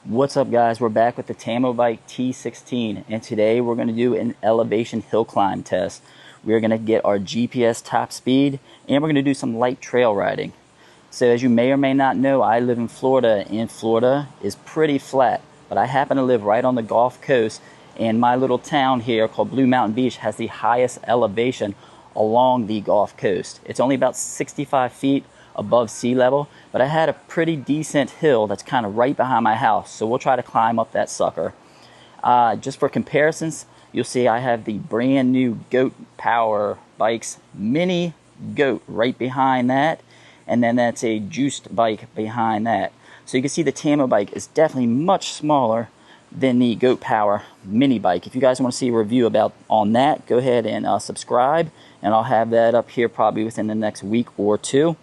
What's up, guys? We're back with the Tamobyke T16, and today we're going to do an elevation hill climb test. We're going to get our GPS top speed, and we're going to do some light trail riding. So as you may or may not know, I live in Florida, and Florida is pretty flat, but I happen to live right on the Gulf Coast, and my little town here called Blue Mountain Beach has the highest elevation along the Gulf Coast. It's only about 65 feet above sea level, but I had a pretty decent hill that's kind of right behind my house, so we'll try to climb up that sucker. Just for comparisons, you'll see I have the brand new Goat Power Bikes Mini Goat right behind that, and then that's a juiced bike behind that. So you can see the Tamobyke is definitely much smaller than the Goat Power Mini Bike. If you guys want to see a review on that, go ahead and subscribe, and I'll have that up here probably within the next week or two.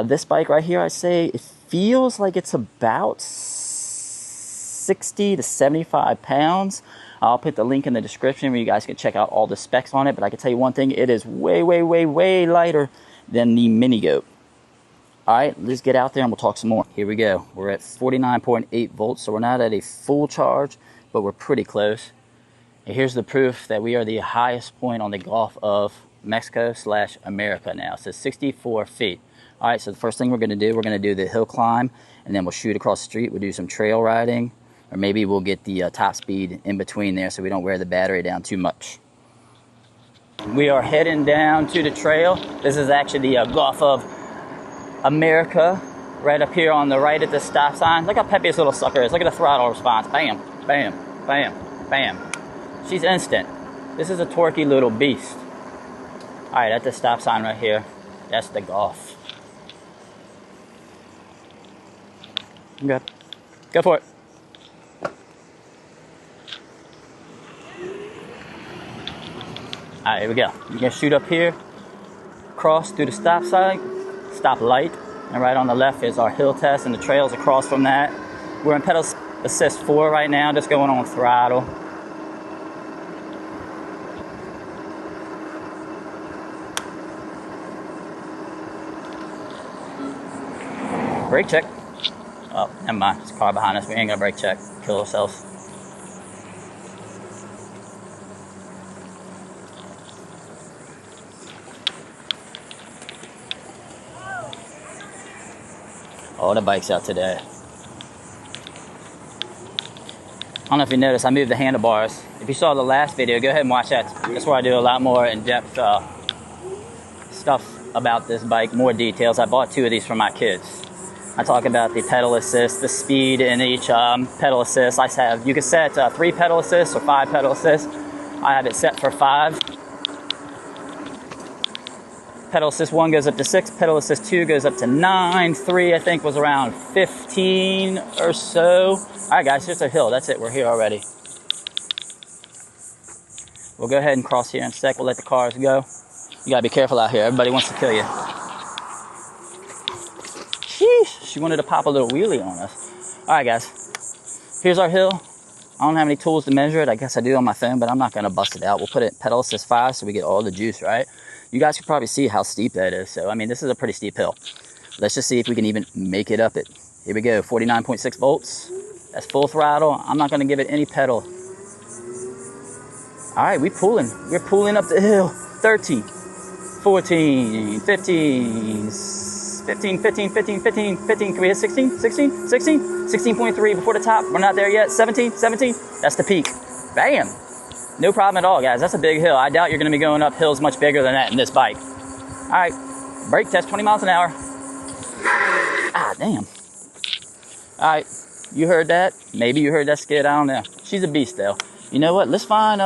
This bike right here, I say it feels like it's about 60 to 75 pounds. I'll put the link in the description where you guys can check out all the specs on it, but I can tell you one thing, it is way, way, way, way lighter than the Mini Goat. Alright, let's get out there and we'll talk some more. Here we go. We're at 49.8 volts, so we're not at a full charge, but we're pretty close. And here's the proof that we are the highest point on the Gulf of Mexico / America now. So 64 feet. Alright, so the first thing we're going to do, we're going to do the hill climb, and then we'll shoot across the street. We'll do some trail riding, or maybe we'll get the top speed in between there so we don't wear the battery down too much. We are heading down to the trail. This is actually the Gulf of America, right up here on the right at the stop sign. Look how peppy this little sucker is. Look at the throttle response. Bam, bam, bam, bam. She's instant. This is a torquey little beast. Alright, at the stop sign right here, that's the Gulf. Okay, go for it. Alright, here we go. You're going to shoot up here, cross through the stop light, and right on the left is our hill test, and the trails across from that. We're in pedal assist 4 right now, just going on throttle. Brake check. Oh, never mind. There's a car behind us. We ain't gonna brake check. Kill ourselves. All the bikes out today. I don't know if you noticed, I moved the handlebars. If you saw the last video, go ahead and watch that. That's where I do a lot more in-depth stuff about this bike, more details. I bought 2 of these for my kids. I talk about the pedal assist, the speed in each pedal assist. You can set 3 pedal assists or 5 pedal assists. I have it set for 5. Pedal assist 1 goes up to 6, pedal assist 2 goes up to 9, 3 I think was around 15 or so. Alright guys, here's a hill, that's it, we're here already. We'll go ahead and cross here in a sec, we'll let the cars go. You gotta be careful out here, everybody wants to kill you. Sheesh, she wanted to pop a little wheelie on us. Alright guys, here's our hill. I don't have any tools to measure it. I guess I do on my phone, but I'm not going to bust it out. We'll put it pedal assist 5 so we get all the juice, right? You guys can probably see how steep that is. So, I mean, this is a pretty steep hill. Let's just see if we can even make it up it. Here we go, 49.6 volts. That's full throttle. I'm not going to give it any pedal. Alright, we're pulling. We're pulling up the hill. 13, 14, 15, 15, 15, 15, 15, 15. Can we hit 16? 16? 16? 16.3 before the top. We're not there yet. 17, 17. That's the peak. Bam. No problem at all, guys. That's a big hill. I doubt you're going to be going up hills much bigger than that in this bike. All right. Brake test, 20 miles an hour. Ah, damn. All right. You heard that? Maybe you heard that skid. I don't know. She's a beast, though. You know what? Let's find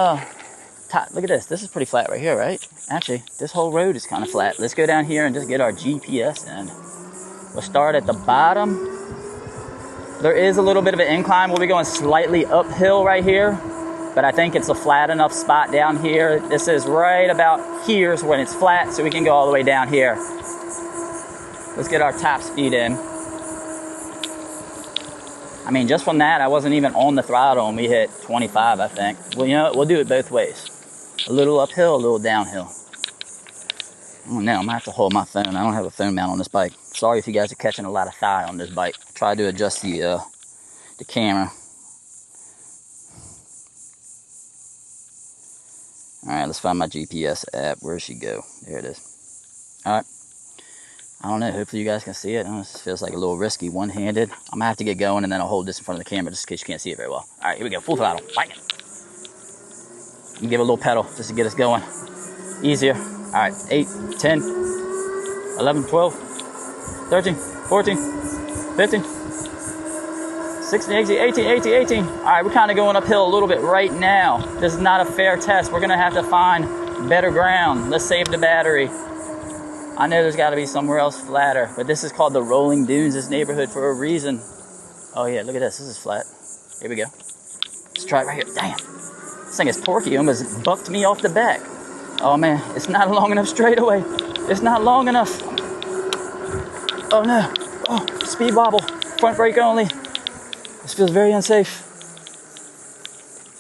look at this. This is pretty flat right here, right? Actually, this whole road is kind of flat. Let's go down here and just get our GPS in. We'll start at the bottom. There is a little bit of an incline. We'll be going slightly uphill right here, but I think it's a flat enough spot down here. This is right about here when it's flat, so we can go all the way down here. Let's get our top speed in. I mean, just from that, I wasn't even on the throttle and we hit 25, I think. Well, you know what? We'll do it both ways. A little uphill, a little downhill. Oh no, I'm gonna have to hold my phone. I don't have a phone mount on this bike. Sorry if you guys are catching a lot of thigh on this bike. Try to adjust the the camera. Alright, let's find my GPS app. Where'd she go? There it is. Alright. I don't know. Hopefully you guys can see it. This feels like a little risky one-handed. I'm going to have to get going, and then I'll hold this in front of the camera just in case you can't see it very well. Alright, here we go. Full throttle. Bike it. And give it a little pedal just to get us going. Easier. Alright, 8, 10, 11, 12, 13, 14, 15, 16, 18, 18. Alright, we're kind of going uphill a little bit right now. This is not a fair test. We're going to have to find better ground. Let's save the battery. I know there's got to be somewhere else flatter, but this is called the Rolling Dunes, this neighborhood, for a reason. Oh yeah, look at this. This is flat. Here we go. Let's try it right here. Damn. This thing is torquey. It almost bucked me off the back. Oh man, it's not long enough straightaway. It's not long enough. Oh no. Oh, speed wobble. Front brake only. This feels very unsafe.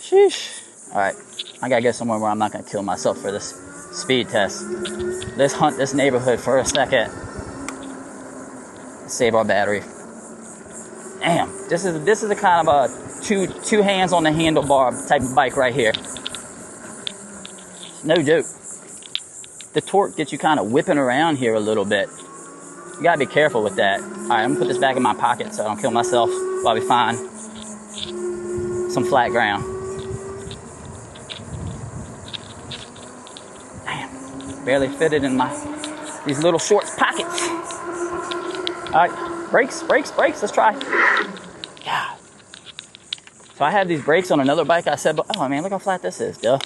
Sheesh. Alright, I gotta go somewhere where I'm not gonna kill myself for this speed test. Let's hunt this neighborhood for a second. Save our battery. Damn, this is a kind of a two hands on the handlebar type of bike right here. No joke. The torque gets you kind of whipping around here a little bit. You gotta be careful with that. All right, I'm gonna put this back in my pocket so I don't kill myself while we find some flat ground. Damn, barely fitted in these little short pockets. All right, brakes. Let's try. God. So I have these brakes on another bike. I said, oh man, look how flat this is, duh.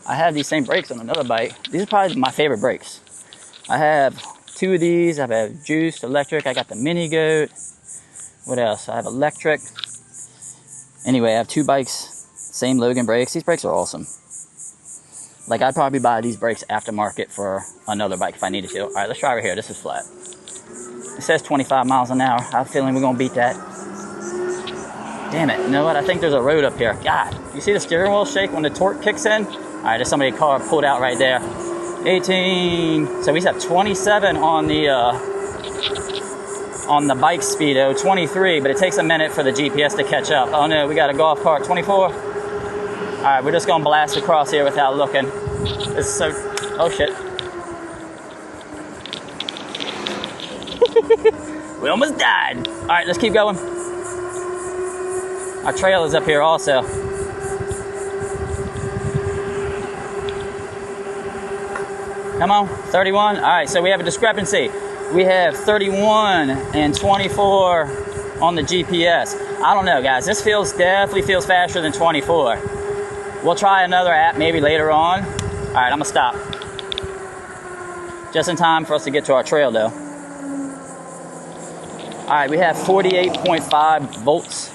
I have these same brakes on another bike. These are probably my favorite brakes. I have 2 of these. I have juiced, electric. I got the Mini Goat. What else? I have electric. Anyway, I have 2 bikes. Same Logan brakes. These brakes are awesome. Like, I'd probably buy these brakes aftermarket for another bike if I needed to. All right, let's try right here. This is flat. It says 25 miles an hour. I have a feeling we're going to beat that. Damn it. You know what? I think there's a road up here. God, you see the steering wheel shake when the torque kicks in? All right, there's somebody's car pulled out right there. 18. So we have 27 on the bike speedo, 23, but it takes a minute for the GPS to catch up. Oh no, we got a golf cart, 24. All right, we're just gonna blast across here without looking. This is so, oh shit. We almost died. All right, let's keep going. Our trail is up here also. Come on, 31. All right, so we have a discrepancy. We have 31 and 24 on the GPS. I don't know, guys. This definitely feels faster than 24. We'll try another app maybe later on. All right, I'm gonna stop. Just in time for us to get to our trail, though. All right, we have 48.5 volts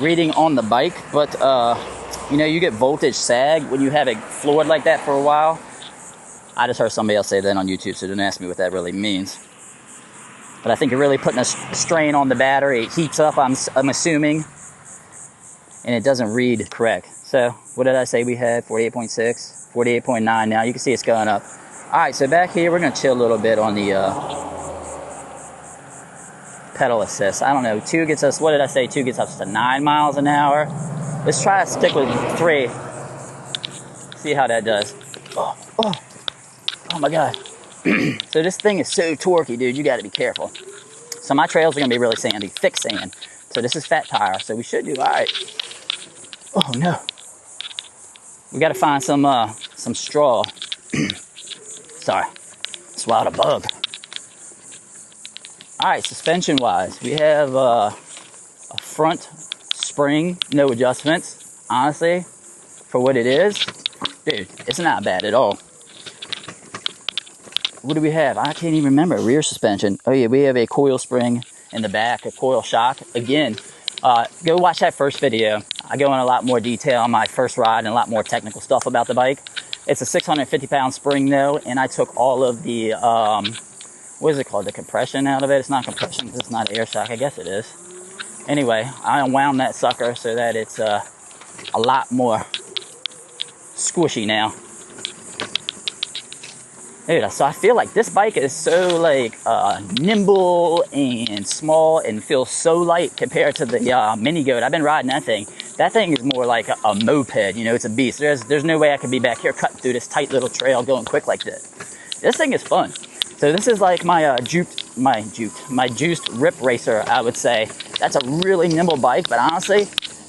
reading on the bike, but you know, you get voltage sag when you have it floored like that for a while. I just heard somebody else say that on YouTube, so don't ask me what that really means. But I think you're really putting a strain on the battery. It heats up, I'm assuming, and it doesn't read correct. So what did I say we had? 48.6, 48.9 now. You can see it's going up. All right, so back here, we're going to chill a little bit on the pedal assist. I don't know, 2 gets us, what did I say? 2 gets us to 9 miles an hour. Let's try to stick with 3. See how that does. Oh my God. So this thing is so torquey, dude. You got to be careful. So my trails are going to be really sandy, thick sand. So this is fat tire, so we should do all right. Oh no. We got to find some straw. Sorry. Swallowed a bug. All right, suspension-wise, we have a front spring, no adjustments. Honestly, for what it is, dude, it's not bad at all. What do we have? I can't even remember. Rear suspension. Oh yeah, we have a coil spring in the back, a coil shock. Again, go watch that first video. I go in a lot more detail on my first ride and a lot more technical stuff about the bike. It's a 650-pound spring though, and I took all of the, what is it called? The compression out of it. It's not compression because it's not air shock. I guess it is. Anyway, I unwound that sucker so that it's a lot more squishy now. Dude, so I feel like this bike is so like nimble and small and feels so light compared to the Mini Goat. I've been riding that thing. That thing is more like a moped, you know, it's a beast. There's no way I could be back here cutting through this tight little trail going quick like this. This thing is fun. So this is like my juiced rip racer, I would say. That's a really nimble bike, but honestly,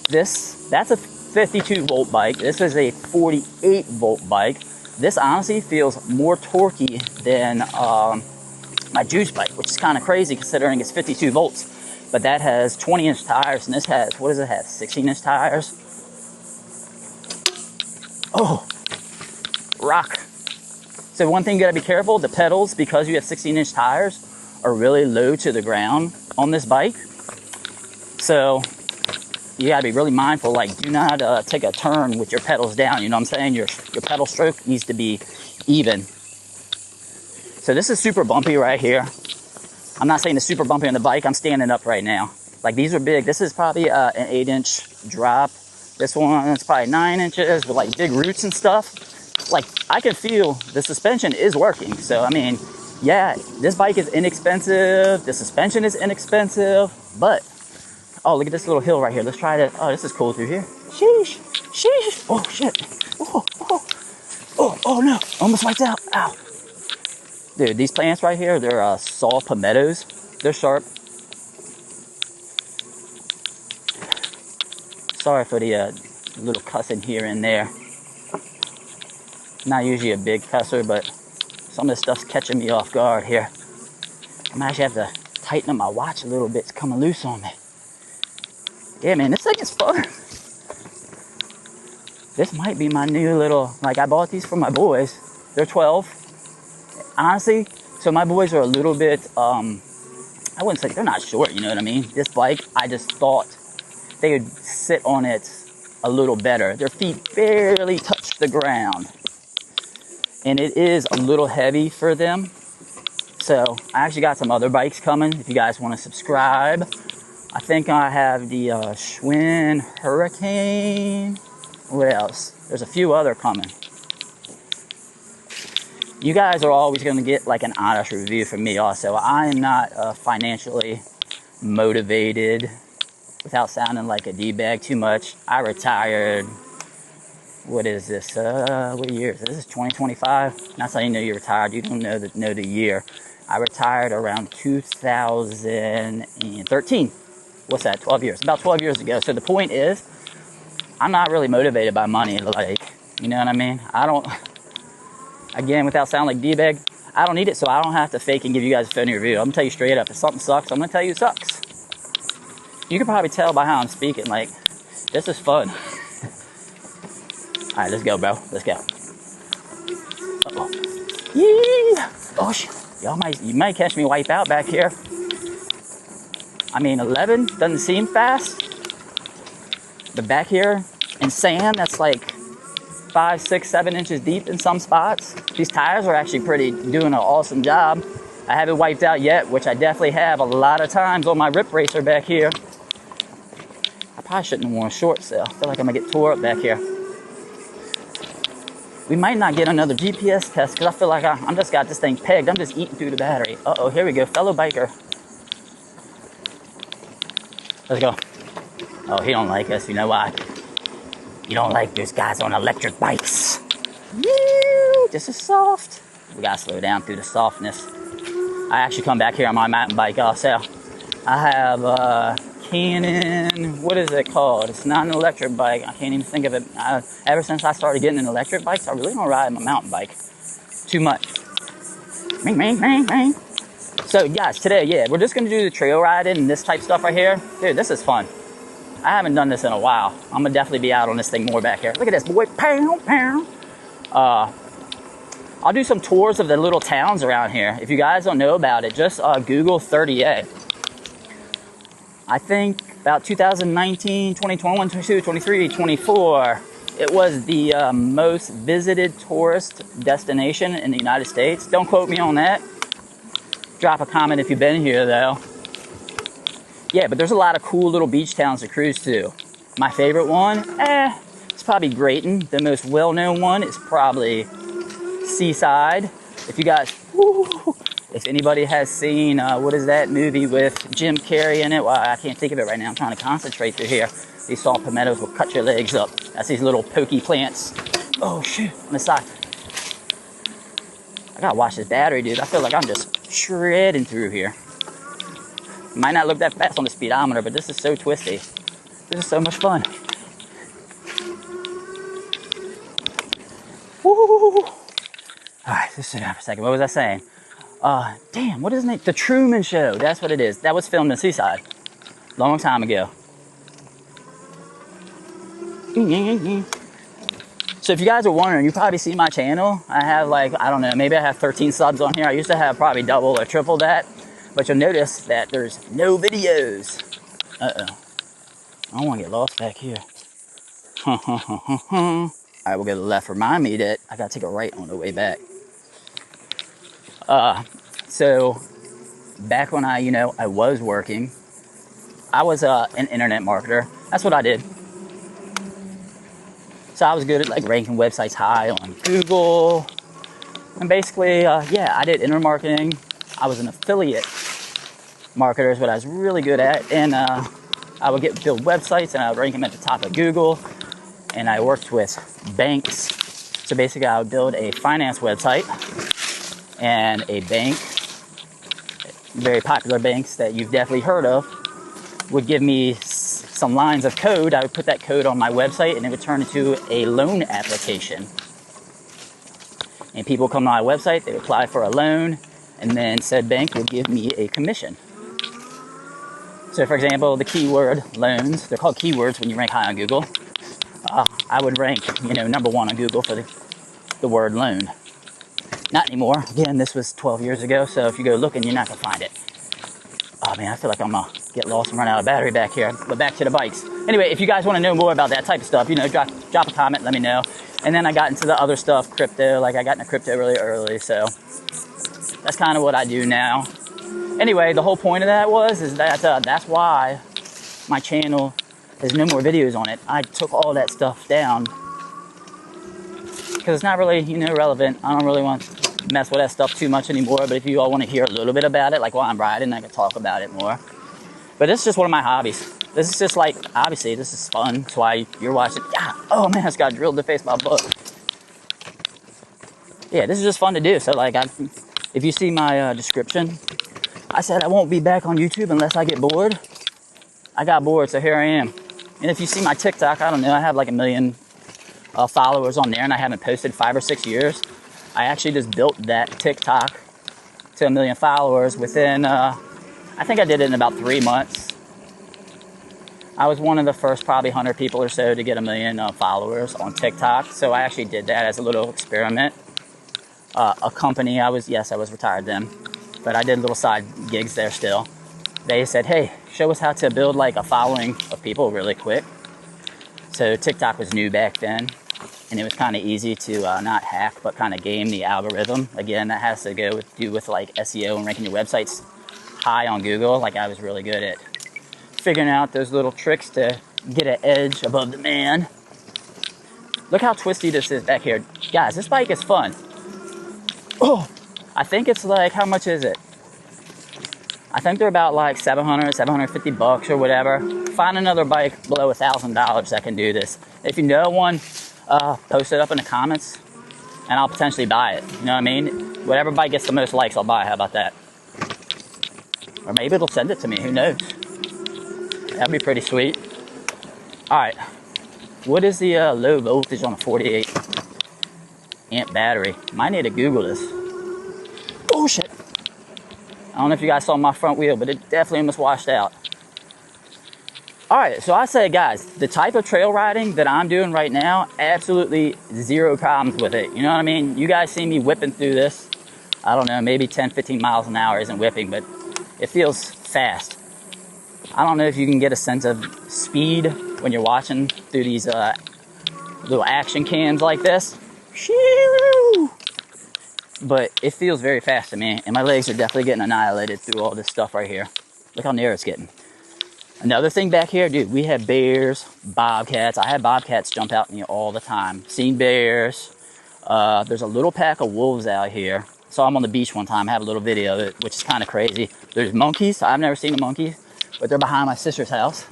that's a 52 volt bike. This is a 48 volt bike. This honestly feels more torquey than my juice bike, which is kind of crazy considering it's 52 volts. But that has 20-inch tires, and this has, what does it have, 16-inch tires? Oh, rock. So one thing you gotta be careful, the pedals, because you have 16-inch tires, are really low to the ground on this bike. So you gotta be really mindful, like do not take a turn with your pedals down, you know what I'm saying? Your pedal stroke needs to be even. So this is super bumpy right here. I'm not saying it's super bumpy on the bike, I'm standing up right now. Like these are big, this is probably an 8-inch drop. This one is probably 9 inches with like big roots and stuff. Like I can feel the suspension is working. So I mean, yeah, this bike is inexpensive, the suspension is inexpensive, but oh, look at this little hill right here. Let's try this. Oh, this is cool through here. Sheesh. Sheesh. Oh, shit. Oh, no. Almost wiped out. Ow. Dude, these plants right here, they're saw palmettos. They're sharp. Sorry for the little cussing here and there. Not usually a big cusser, but some of this stuff's catching me off guard here. I might actually have to tighten up my watch a little bit. It's coming loose on me. Yeah, man, this thing is fun. This might be my new little, like I bought these for my boys. They're 12. Honestly, so my boys are a little bit, I wouldn't say, they're not short, you know what I mean? This bike, I just thought they would sit on it a little better. Their feet barely touch the ground. And it is a little heavy for them. So I actually got some other bikes coming if you guys want to subscribe. I think I have the Schwinn Hurricane. What else? There's a few other coming. You guys are always going to get like an honest review from me also. I am not financially motivated without sounding like a D-bag too much. I retired. What is this? What year is this? This is 2025. That's how you know you're retired. You don't know the year. I retired around 2013. What's that? 12 years. About 12 years ago. So the point is, I'm not really motivated by money. Like, you know what I mean? I don't. Again, without sounding like D-bag, I don't need it, so I don't have to fake and give you guys a phony review. I'm gonna tell you straight up. If something sucks, I'm gonna tell you it sucks. You can probably tell by how I'm speaking. Like, this is fun. All right, let's go, bro. Let's go. Uh-oh. Yeah. Oh, shit. You might catch me wipe out back here. I mean, 11 doesn't seem fast. But back here in sand, that's like 5, 6, 7 inches deep in some spots. These tires are actually doing an awesome job. I haven't wiped out yet, which I definitely have a lot of times on my rip racer back here. I probably shouldn't have worn shorts though. I feel like I'm gonna get tore up back here. We might not get another GPS test because I feel like I'm just got this thing pegged. I'm just eating through the battery. Uh-oh, here we go, fellow biker. Let's go. Oh, he don't like us. You know why? You don't like those guys on electric bikes. Woo! This is soft. We gotta slow down through the softness. I actually come back here on my mountain bike also. I have Canon, what is it called? It's not an electric bike. I can't even think of it. Ever since I started getting an electric bikes, I really don't ride my mountain bike too much. Ring, ring, ring, ring. So guys, today, yeah, we're just gonna do the trail riding and this type stuff right here. Dude, this is fun. I haven't done this in a while. I'm gonna definitely be out on this thing more back here. Look at this, boy, pound, pound. I'll do some tours of the little towns around here. If you guys don't know about it, just Google 30A. I think about 2019, 2021, 22, 23, 24, it was the most visited tourist destination in the United States. Don't quote me on that. Drop a comment if you've been here though. Yeah, but there's a lot of cool little beach towns to cruise to. My favorite one, it's probably Grayton. The most well-known one is probably Seaside. If you guys, if anybody has seen, what is that movie with Jim Carrey in it? Well, I can't think of it right now. I'm trying to concentrate through here. These salt pimentos will cut your legs up. That's these little pokey plants. Oh, shoot, on the side. I gotta watch this battery, dude. I feel like I'm just shredding through here. Might not look that fast on the speedometer, but this is so twisty. This is so much fun. Woo! Alright, just sit down for a second. What was I saying? Damn, what is his name? The Truman Show. That's what it is. That was filmed in Seaside. Long time ago. So if you guys are wondering, you probably see my channel. I have like, I don't know, maybe I have 13 subs on here. I used to have probably double or triple that. But you'll notice that there's no videos. Uh-oh. I don't want to get lost back here. Alright, we'll go to the left. Remind me that I gotta take a right on the way back. So back when I was working, I was an internet marketer. That's what I did. So I was good at like ranking websites high on Google. And basically, yeah, I did internet marketing. I was an affiliate marketer is what I was really good at. And I would build websites and I would rank them at the top of Google. And I worked with banks. So basically I would build a finance website and a bank, very popular banks that you've definitely heard of, would give me some lines of code. I would put that code on my website and it would turn into a loan application. And people come to my website, they apply for a loan, and then said bank would give me a commission. So for example, the keyword loans, they're called keywords when you rank high on Google. I would rank, number one on Google for the word loan. Not anymore. Again, this was 12 years ago, so if you go looking, you're not going to find it. Oh man, I feel like I'm going to get lost and run out of battery back here. But back to the bikes. Anyway, if you guys want to know more about that type of stuff, drop a comment, let me know. And then I got into the other stuff, crypto. Like I got into crypto really early, so that's kind of what I do now. Anyway, the whole point of that is that that's why my channel has no more videos on it. I took all that stuff down because it's not really, relevant. I don't really want to mess with that stuff too much anymore. But if you all want to hear a little bit about it, like while I'm riding, I can talk about it more. But it's just one of my hobbies. This is just like, obviously, this is fun. That's why you're watching. Yeah. Oh man, I just got drilled in the face by a bug. Yeah, this is just fun to do. So like, if you see my description, I said I won't be back on YouTube unless I get bored. I got bored, so here I am. And if you see my TikTok, I don't know, I have like 1 million followers on there and I haven't posted 5 or 6 years. I actually just built that TikTok to 1 million followers within, I think I did it in about 3 months. I was one of the first probably 100 people or so to get 1 million followers on TikTok. So I actually did that as a little experiment. A company, I was retired then, but I did little side gigs there still. They said, hey, show us how to build like a following of people really quick. So TikTok was new back then, and it was kind of easy to not hack, but kind of game the algorithm. Again, that has to do with like SEO and ranking your websites high on Google. Like I was really good at figuring out those little tricks to get an edge above the man. Look how twisty this is back here. Guys, this bike is fun. Oh, I think it's like, how much is it? I think they're about like $700, $750 or whatever. Find another bike below $1,000 that can do this. If you know one, post it up in the comments and I'll potentially buy it. You know what I mean? Whatever bike gets the most likes, I'll buy. How about that? Or maybe it'll send it to me. Who knows? That'd be pretty sweet. All right. What is the low voltage on a 48 amp battery? Might need to Google this. Oh shit. I don't know if you guys saw my front wheel, but it definitely almost washed out. All right, so I say, guys, the type of trail riding that I'm doing right now, absolutely zero problems with it. You know what I mean? You guys see me whipping through this. I don't know, maybe 10, 15 miles an hour isn't whipping, but it feels fast. I don't know if you can get a sense of speed when you're watching through these little action cams like this. But it feels very fast to me, and my legs are definitely getting annihilated through all this stuff right here. Look how narrow it's getting. Another thing back here, dude, we have bears, bobcats. I have bobcats jump out at me all the time. Seen bears. There's a little pack of wolves out here. Saw them on the beach one time. I have a little video of it, which is kind of crazy. There's monkeys. I've never seen a monkey, but they're behind my sister's house.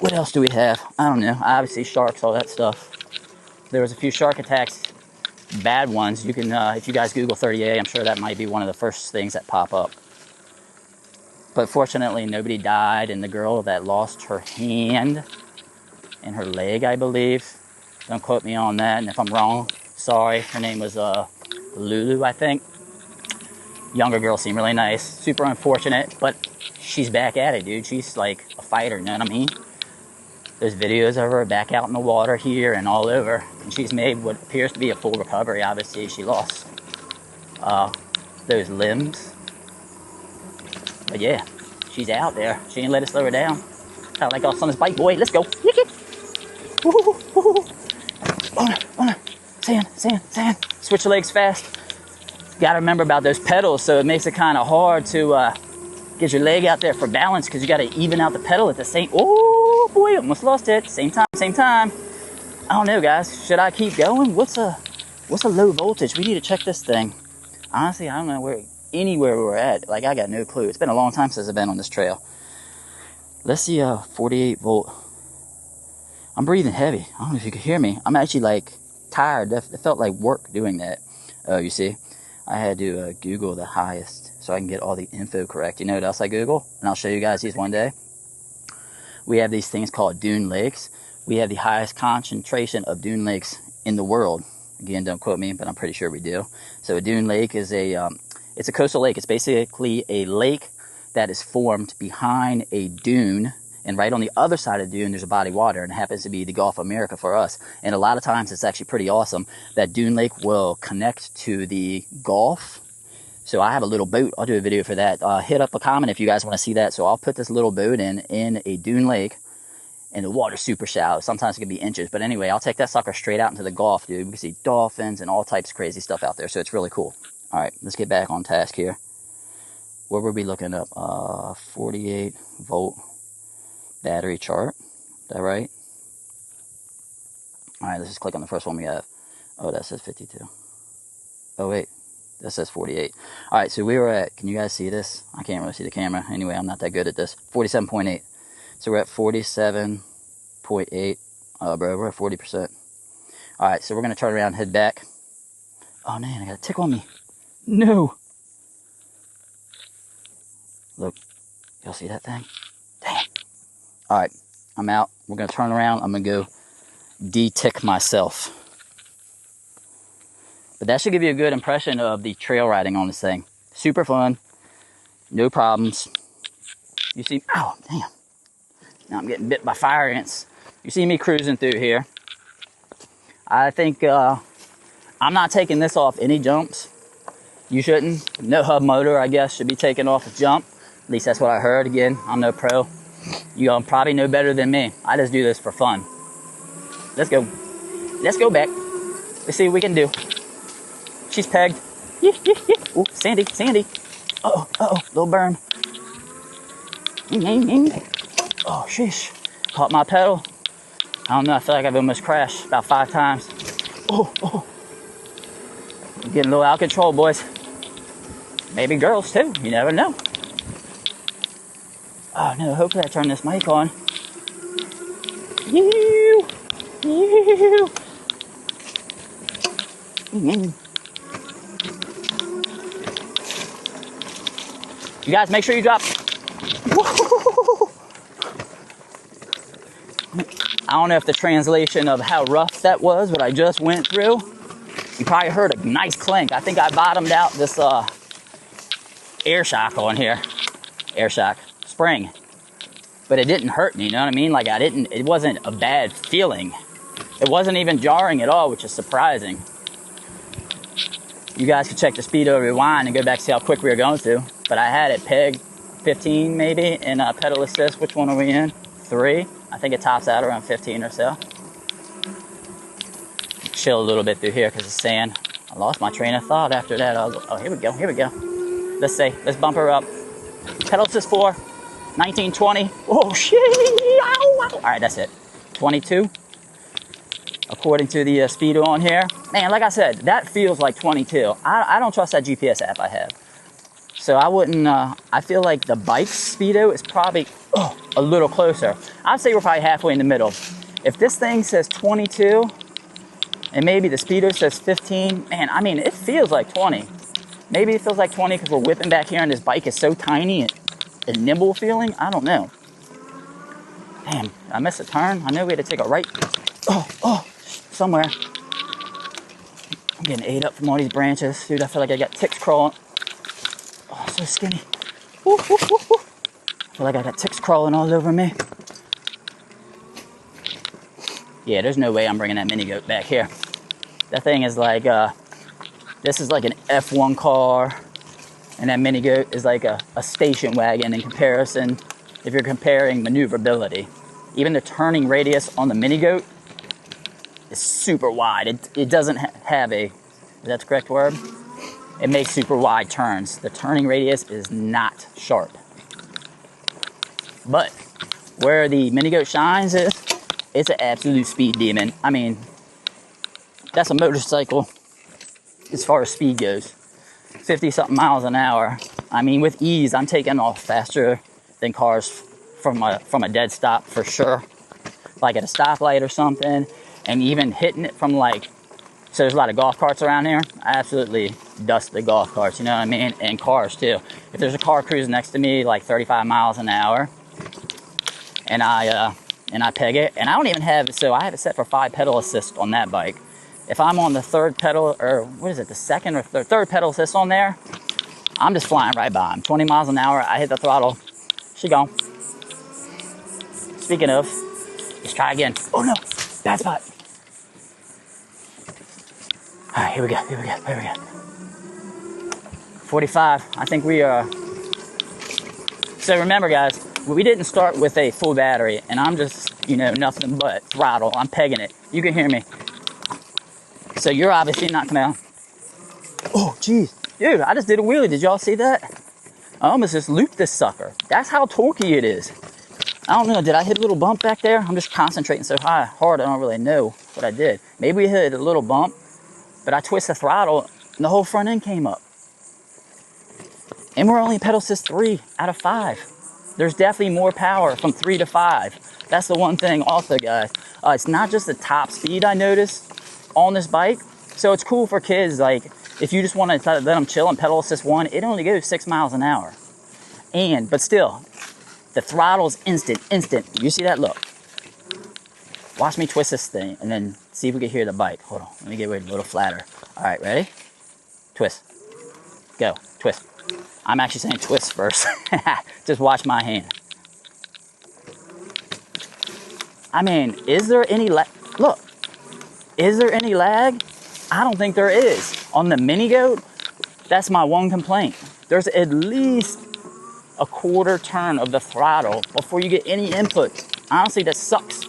What else do we have? I don't know. Obviously sharks, all that stuff. There was a few shark attacks, bad ones. You can, if you guys Google 30A, I'm sure that might be one of the first things that pop up. But fortunately, nobody died, and the girl that lost her hand and her leg, I believe. Don't quote me on that, and if I'm wrong, sorry. Her name was Lulu, I think. Younger girl, seemed really nice. Super unfortunate, but she's back at it, dude. She's like a fighter, you know what I mean? There's videos of her back out in the water here and all over, and she's made what appears to be a full recovery. Obviously, she lost those limbs. But yeah, she's out there. She ain't let us slow her down. Kind of like us on this bike, boy. Let's go. On her. Sand. Switch your legs fast. Got to remember about those pedals, so it makes it kind of hard to get your leg out there for balance, because you got to even out the pedal at the same. Oh boy, almost lost it. Same time. I don't know, guys. Should I keep going? What's a low voltage? We need to check this thing. Honestly, I don't know anywhere we're at. Like, I got no clue. It's been a long time since I've been on this trail. Let's see, 48 volt. I'm breathing heavy. I don't know if you can hear me. I'm actually like tired. It felt like work doing that. Oh, you see, I had to Google the highest so I can get all the info correct. You know what else I Google? And I'll show you guys these one day. We have these things called dune lakes. We have the highest concentration of dune lakes in the world. Again, don't quote me, but I'm pretty sure we do. So a dune lake is it's a coastal lake. It's basically a lake that is formed behind a dune, and right on the other side of the dune, there's a body of water, and it happens to be the Gulf of America for us. And a lot of times, it's actually pretty awesome. That dune lake will connect to the Gulf. So I have a little boat. I'll do a video for that. Hit up a comment if you guys want to see that. So I'll put this little boat in a dune lake, and the water's super shallow. Sometimes it can be inches. But anyway, I'll take that sucker straight out into the Gulf, dude. We can see dolphins and all types of crazy stuff out there. So it's really cool. All right, let's get back on task here. What were we looking up? 48 volt battery chart. Is that right? All right, let's just click on the first one we have. Oh, that says 52. Oh, wait. That says 48. All right, so we were at, can you guys see this? I can't really see the camera. Anyway, I'm not that good at this. 47.8. So we're at 47.8. Bro, we're at 40%. All right, so we're going to turn around and head back. Oh, man, I got a tick on me. No. Look, y'all see that thing? Damn. All right, I'm out. We're going to turn around. I'm going to go de-tick myself. But that should give you a good impression of the trail riding on this thing. Super fun. No problems. You see, oh, damn. Now I'm getting bit by fire ants. You see me cruising through here. I think I'm not taking this off any jumps. You shouldn't. No hub motor, I guess, should be taken off a jump. At least that's what I heard. Again, I'm no pro. You probably know better than me. I just do this for fun. Let's go. Let's go back. Let's see what we can do. She's pegged. Ooh, Sandy. Uh-oh, little burn. Oh, sheesh. Caught my pedal. I don't know, I feel like I've almost crashed about 5 times. Oh. I'm getting a little out of control, boys. Maybe girls, too. You never know. Oh, no, hopefully I turn this mic on. You guys, make sure you drop. I don't know if the translation of how rough that was, what I just went through. You probably heard a nice clink. I think I bottomed out this air shock on here. Air shock spring. But it didn't hurt me, you know what I mean? Like it wasn't a bad feeling. It wasn't even jarring at all, which is surprising. You guys can check the speedo rewind and go back and see how quick we were going through. But I had it pegged 15 maybe in pedal assist. Which one are we in? 3. I think it tops out around 15 or so. Chill a little bit through here because of sand. I lost my train of thought after that. Oh, here we go. Let's bump her up. Pedal assist 4, 19, 20. Oh, shit. Ow. All right, that's it. 22. according to the speedo on here. Man, like I said, that feels like 22. I don't trust that GPS app I have. So I wouldn't, I feel like the bike's speedo is probably a little closer. I'd say we're probably halfway in the middle. If this thing says 22 and maybe the speedo says 15, man, I mean, it feels like 20. Maybe it feels like 20 because we're whipping back here and this bike is so tiny and nimble feeling. I don't know. Damn, I missed a turn. I know we had to take a right. Somewhere. I'm getting ate up from all these branches. Dude, I feel like I got ticks crawling. Oh, so skinny. Woo, woo, woo, woo. I feel like I got ticks crawling all over me. Yeah, there's no way I'm bringing that mini goat back here. That thing is like, this is like an F1 car, and that mini goat is like a station wagon in comparison, if you're comparing maneuverability. Even the turning radius on the mini goat is super wide. It doesn't have a, is that the correct word? It makes super wide turns. The turning radius is not sharp. But where the mini goat shines is, it's an absolute speed demon. I mean, that's a motorcycle as far as speed goes. 50-something miles an hour. I mean, with ease, I'm taking off faster than cars from a dead stop for sure. Like at a stoplight or something. And even hitting it from like, so there's a lot of golf carts around here. I absolutely dust the golf carts, you know what I mean? And cars too. If there's a car cruising next to me like 35 miles an hour, and I peg it, and I don't even have, so I have it set for 5 pedal assist on that bike. If I'm on the third pedal, or what is it, the second or third pedal assist on there, I'm just flying right by him. 20 miles an hour, I hit the throttle, she gone. Speaking of, let's try again. Oh no, bad spot. All right, here we go. 45, I think we are. So remember guys, we didn't start with a full battery, and I'm just, you know, nothing but throttle. I'm pegging it. You can hear me. So you're obviously not gonna, oh geez. Dude, I just did a wheelie, did y'all see that? I almost just looped this sucker. That's how torquey it is. I don't know, did I hit a little bump back there? I'm just concentrating so hard, I don't really know what I did. Maybe we hit a little bump, but I twisted the throttle and the whole front end came up. And we're only pedal assist 3 out of 5. There's definitely more power from 3 to 5. That's the one thing also, guys. It's not just the top speed I noticed on this bike. So it's cool for kids, like if you just want to let them chill and pedal assist 1, it only goes 6 miles an hour. But still, the throttle's instant. You see that? Look. Watch me twist this thing and then see if we can hear the bike. Hold on, let me get it a little flatter. All right, ready? Twist. Go, twist. I'm actually saying twist first. Just watch my hand. I mean, is there any lag? Look, is there any lag? I don't think there is. On the mini goat, that's my one complaint. There's at least a quarter turn of the throttle before you get any input. Honestly, that sucks.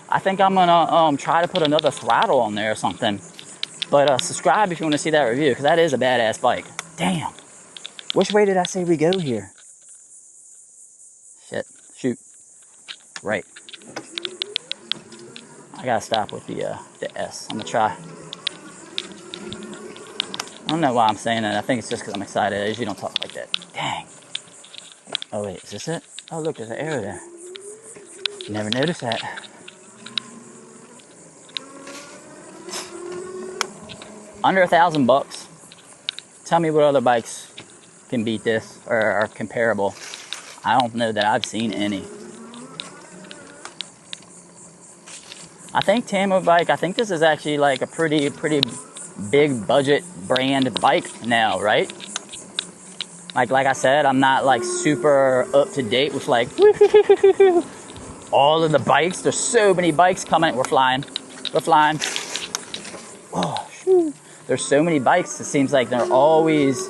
I think I'm gonna try to put another throttle on there or something. But subscribe if you want to see that review, because that is a badass bike. Damn. Which way did I say we go here? Shit. Shoot. Right. I gotta stop with the S. I'm gonna try. I don't know why I'm saying that. I think it's just because I'm excited. I usually don't talk like that. Dang. Oh wait, is this it? Oh look, there's an arrow there. Never noticed that. Under $1,000. Tell me what other bikes can beat this or are comparable. I don't know that I've seen any. I think Tamobyke, I think this is actually like a pretty big budget brand bike now, right? Like I said, I'm not like super up to date with like all of the bikes. There's so many bikes coming. We're flying. Oh, shoot. There's so many bikes. It seems like they're always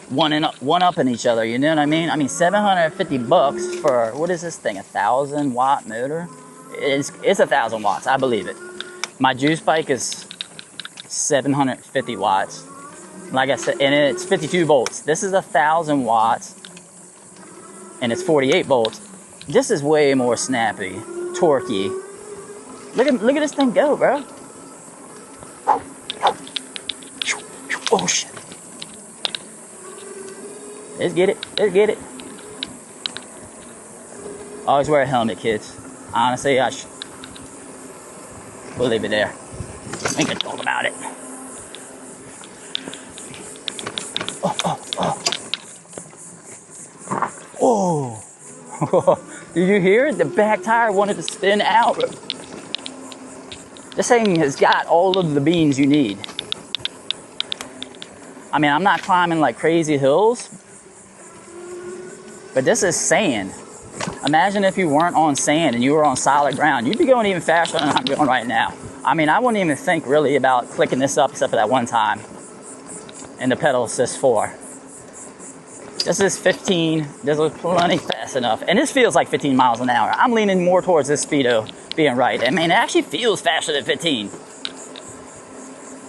one-upping each other. You know what I mean? I mean, $750 for, what is this thing? 1,000 watt motor? It's 1,000 watts. I believe it. My juice bike is 750 watts. Like I said, and it's 52 volts. This is 1,000 watts, and it's 48 volts. This is way more snappy, torquey. Look at this thing go, bro. Oh shit. Let's get it. Let's get it. Always wear a helmet, kids. Honestly, we'll leave it there. We can talk about it. Oh. Did you hear it? The back tire wanted to spin out. This thing has got all of the beans you need. I mean, I'm not climbing like crazy hills, but this is sand. Imagine if you weren't on sand and you were on solid ground. You'd be going even faster than I'm going right now. I mean, I wouldn't even think really about clicking this up except for that one time. And the pedal assist 4. This is 15. This is plenty fast enough. And this feels like 15 miles an hour. I'm leaning more towards this speedo being right. I mean, it actually feels faster than 15.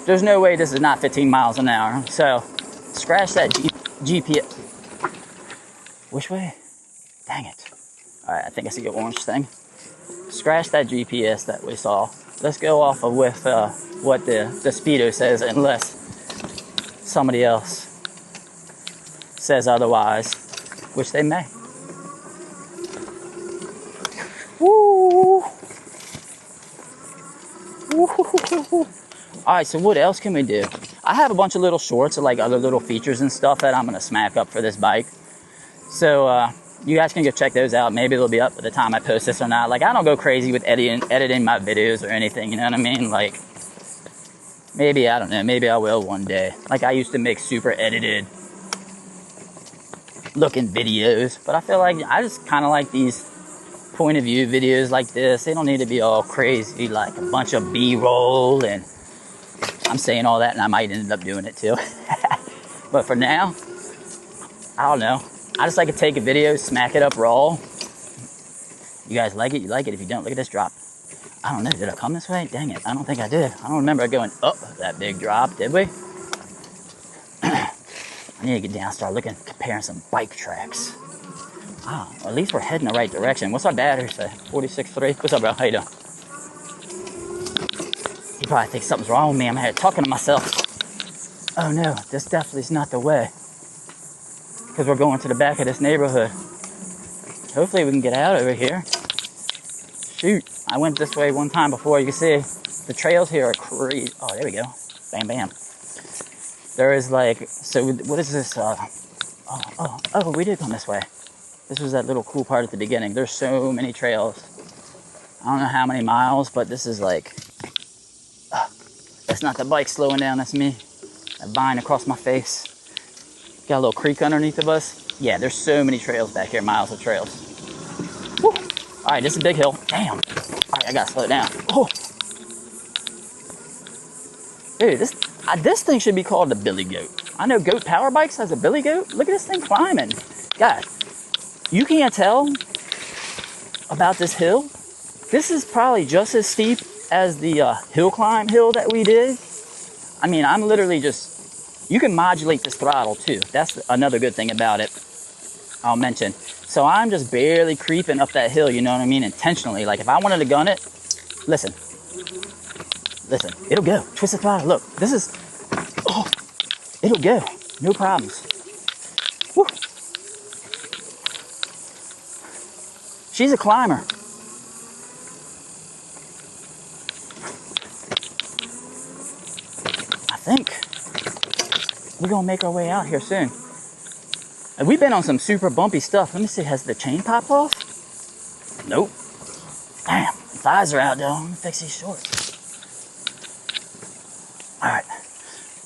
There's no way this is not 15 miles an hour. So, scratch that GPS. Which way? Dang it. Alright, I think I see the orange thing. Scratch that GPS that we saw. Let's go off of with what the speedo says, unless somebody else says otherwise, which they may. Woo! Alright, so what else can we do? I have a bunch of little shorts of like other little features and stuff that I'm going to smack up for this bike. So, you guys can go check those out. Maybe they'll be up by the time I post this or not. Like, I don't go crazy with editing my videos or anything, you know what I mean? Like, maybe, I don't know, maybe I will one day. Like, I used to make super edited looking videos, but I feel like I just kind of like these point of view videos like this. They don't need to be all crazy, like a bunch of B-roll, and I'm saying all that and I might end up doing it too. But for now, I don't know. I just like to take a video, smack it up raw. You guys like it, you like it. If you don't, look at this drop. I don't know, did I come this way? Dang it, I don't think I did. I don't remember going up that big drop, did we? I need to get down and start looking, comparing some bike tracks. Oh, well, at least we're heading the right direction. What's our battery say? 46.3? What's up, bro? How you doing? He probably thinks something's wrong with me. I'm here talking to myself. Oh no, this definitely is not the way. Because we're going to the back of this neighborhood. Hopefully we can get out over here. Shoot, I went this way one time before. You can see the trails here are crazy. Oh, there we go. Bam, bam. There is like, so what is this? Oh, we did come this way. This was that little cool part at the beginning. There's so many trails. I don't know how many miles, but this is like, that's not the bike slowing down, that's me. That vine across my face. Got a little creek underneath of us. Yeah, there's so many trails back here, miles of trails. Woo. All right, this is a big hill. Damn. All right, I gotta slow it down. Oh. Dude, this thing should be called the Billy Goat. I know Goat Power Bikes has a Billy Goat. Look at this thing climbing. Guys, you can't tell about this hill. This is probably just as steep as the hill climb hill that we did. I mean, I'm literally just, you can modulate this throttle too. That's another good thing about it, I'll mention. So I'm just barely creeping up that hill, you know what I mean, intentionally. Like if I wanted to gun it, listen, it'll go. Twist the throttle, look, this is, oh, it'll go, no problems. Woo. She's a climber. I think we're gonna make our way out here soon. And we've been on some super bumpy stuff. Let me see, has the chain popped off? Nope. Damn, the thighs are out though. I'm gonna fix these shorts. Alright,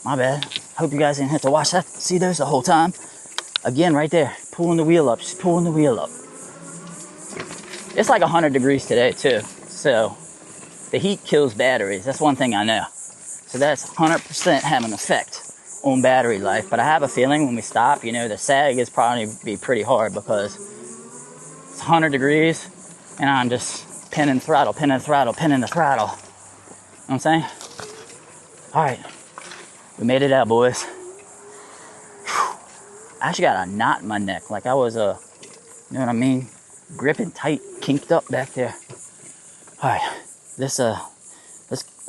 my bad. Hope you guys didn't have to watch that, see those the whole time. Again, right there, pulling the wheel up, just pulling the wheel up. It's like 100 degrees today too, so the heat kills batteries. That's one thing I know. So that's 100% having an effect on battery life. But I have a feeling when we stop, you know, the sag is probably be pretty hard because it's 100 degrees and I'm just pinning the throttle. You know what I'm saying? All right, we made it out, boys. Whew. I actually got a knot in my neck, like I was, you know what I mean? Gripping tight, kinked up back there. All right, let's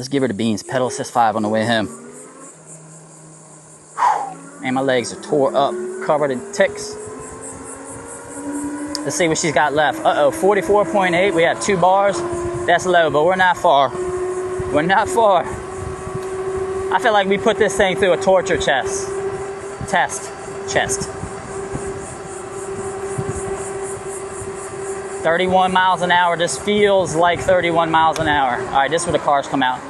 give her the beans. Pedal assist 5 on the way home. And my legs are tore up, covered in ticks. Let's see what she's got left. 44.8. We have 2 bars. That's low, but we're not far. We're not far. I feel like we put this thing through a torture test. 31 miles an hour. This feels like 31 miles an hour. All right, this is where the cars come out.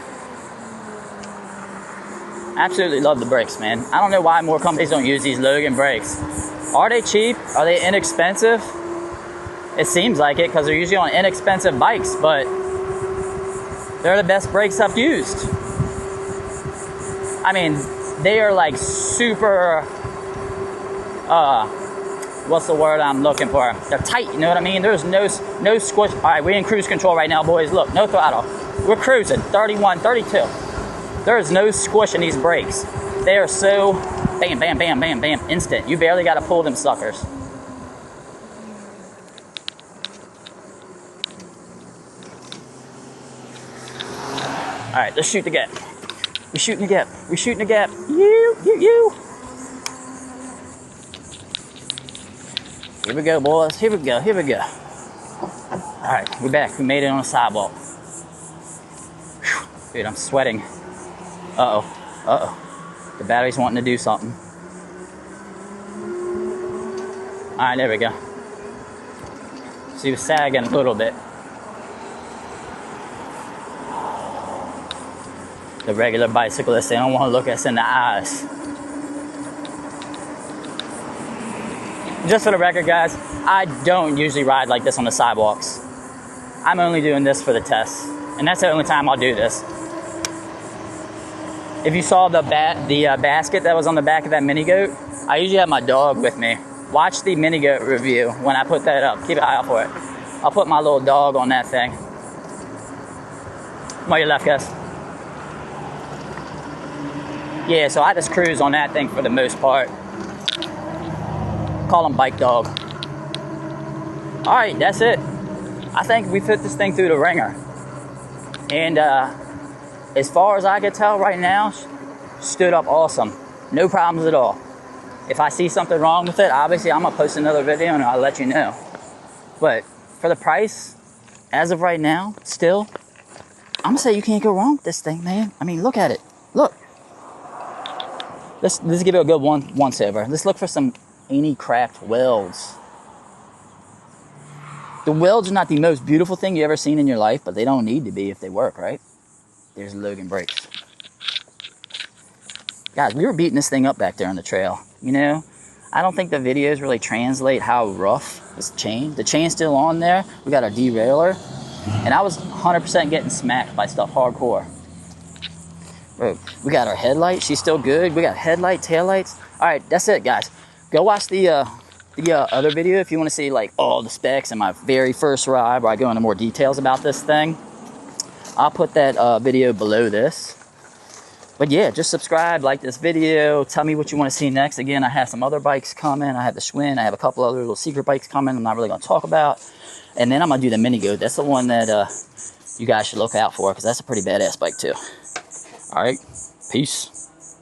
Absolutely love the brakes, man. I don't know why more companies don't use these Logan brakes. Are they cheap? Are they inexpensive? It seems like it because they're usually on inexpensive bikes, but they're the best brakes I've used. I mean, they are like super, what's the word I'm looking for? They're tight, you know what I mean? There's no squish. All right, we're in cruise control right now, boys. Look, no throttle. We're cruising, 31, 32. There is no squish in these brakes. They are so bam, bam, bam, bam, bam, instant. You barely got to pull them suckers. All right, let's shoot the gap. We're shooting the gap. We're shooting the gap. You. Here we go, boys. Here we go. All right, we're back. We made it on the sidewalk. Whew. Dude, I'm sweating. Uh-oh. The battery's wanting to do something. All right, there we go. She was sagging a little bit. The regular bicyclists, they don't want to look us in the eyes. Just for the record, guys, I don't usually ride like this on the sidewalks. I'm only doing this for the test, and that's the only time I'll do this. If you saw the basket that was on the back of that mini goat, I usually have my dog with me. Watch the mini goat review when I put that up. Keep an eye out for it. I'll put my little dog on that thing. Come on your left, guys. Yeah, so I just cruise on that thing for the most part. Call him Bike Dog. All right, that's it. I think we put this thing through the ringer. And as far as I can tell right now, stood up awesome. No problems at all. If I see something wrong with it, obviously I'm gonna post another video and I'll let you know. But for the price, as of right now, still, I'm gonna say you can't go wrong with this thing, man. I mean, look at it. Look. Let's give it a good once over. Let's look for some any-cracked welds. The welds are not the most beautiful thing you ever seen in your life, but they don't need to be if they work, right? There's Logan brakes. Guys, we were beating this thing up back there on the trail. You know, I don't think the videos really translate how rough this chain. The chain's still on there. We got our derailleur. And I was 100% getting smacked by stuff hardcore. Bro, we got our headlight. She's still good. We got headlight, taillights. All right, that's it, guys. Go watch the other video if you want to see like all the specs and my very first ride where I go into more details about this thing. I'll put that video below this. But yeah, just subscribe, like this video, tell me what you want to see next. Again, I have some other bikes coming. I have the Schwinn. I have a couple other little secret bikes coming I'm not really going to talk about. And then I'm going to do the Mini Goat. That's the one that you guys should look out for because that's a pretty badass bike too. All right, peace.